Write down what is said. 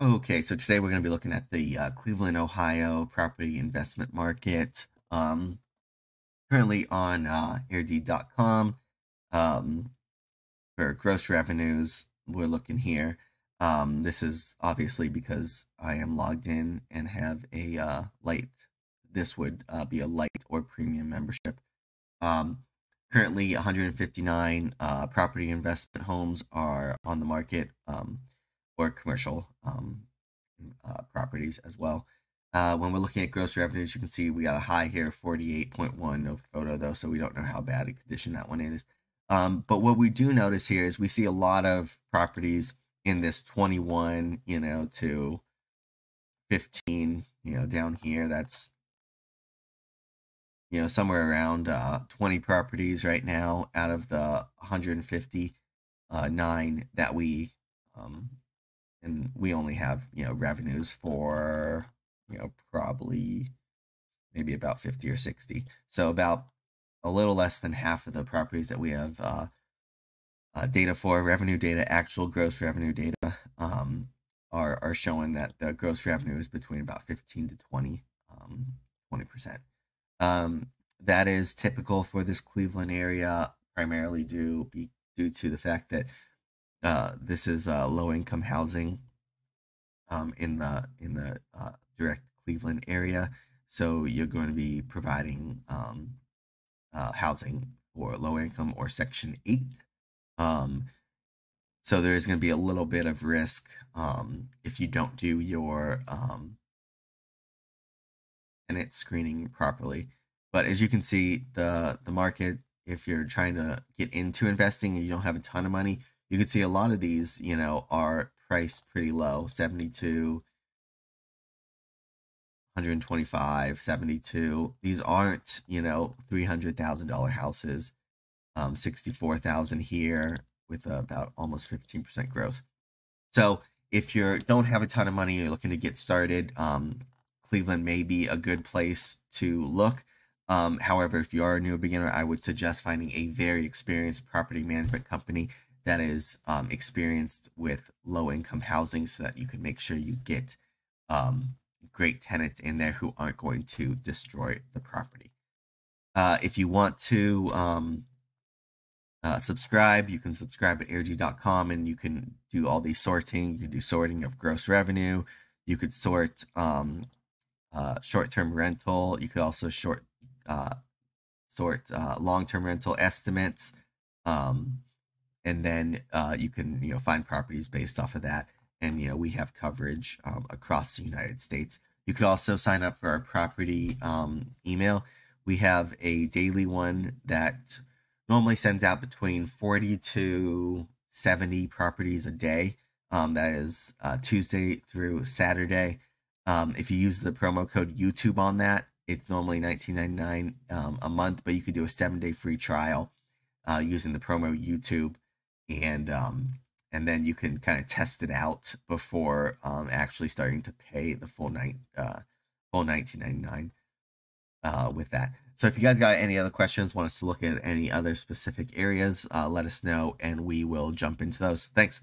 Okay, so today we're going to be looking at the Cleveland, Ohio property investment market. Currently on Airdeed.com. For gross revenues, we're looking here. This is obviously because I am logged in and have a light. This would be a light or premium membership. Currently, 159 property investment homes are on the market, or commercial properties as well. When we're looking at gross revenues, you can see we got a high here, 48.1. No photo though, so we don't know how bad a condition that one is. But what we do notice here is we see a lot of properties in this 21, to 15, down here. That's, somewhere around 20 properties right now out of the 159 that and we only have, revenues for, probably maybe about 50 or 60. So about a little less than half of the properties that we have data for, revenue data, actual gross revenue data, are showing that the gross revenue is between about 15 to 20%. That is typical for this Cleveland area, primarily due to the fact that this is low income housing in the direct Cleveland area. So you're going to be providing housing for low income or Section 8. So there's going to be a little bit of risk if you don't do your tenant screening properly. But as you can see, the market, if you're trying to get into investing and you don't have a ton of money, you can see a lot of these, are priced pretty low, 72, 125, 72. These aren't, $300,000 houses. 64,000 here with about almost 15% growth. So if you don't have a ton of money, you're looking to get started, Cleveland may be a good place to look. However, if you are a new beginner, I would suggest finding a very experienced property management company that is experienced with low income housing, so that you can make sure you get great tenants in there who aren't going to destroy the property. If you want to subscribe, you can subscribe at Airdeed.com, and you can do all the sorting. You can do sorting of gross revenue. You could sort short-term rental. You could also sort long-term rental estimates, and then you can find properties based off of that. And we have coverage across the United States. You could also sign up for our property email. We have a daily one that normally sends out between 40 to 70 properties a day. That is Tuesday through Saturday. If you use the promo code YouTube on that, it's normally $19.99 a month, but you could do a 7-day free trial using the promo YouTube, and then you can kind of test it out before actually starting to pay the full $19.99 with that. So if you guys got any other questions, want us to look at any other specific areas, let us know and we will jump into those. Thanks.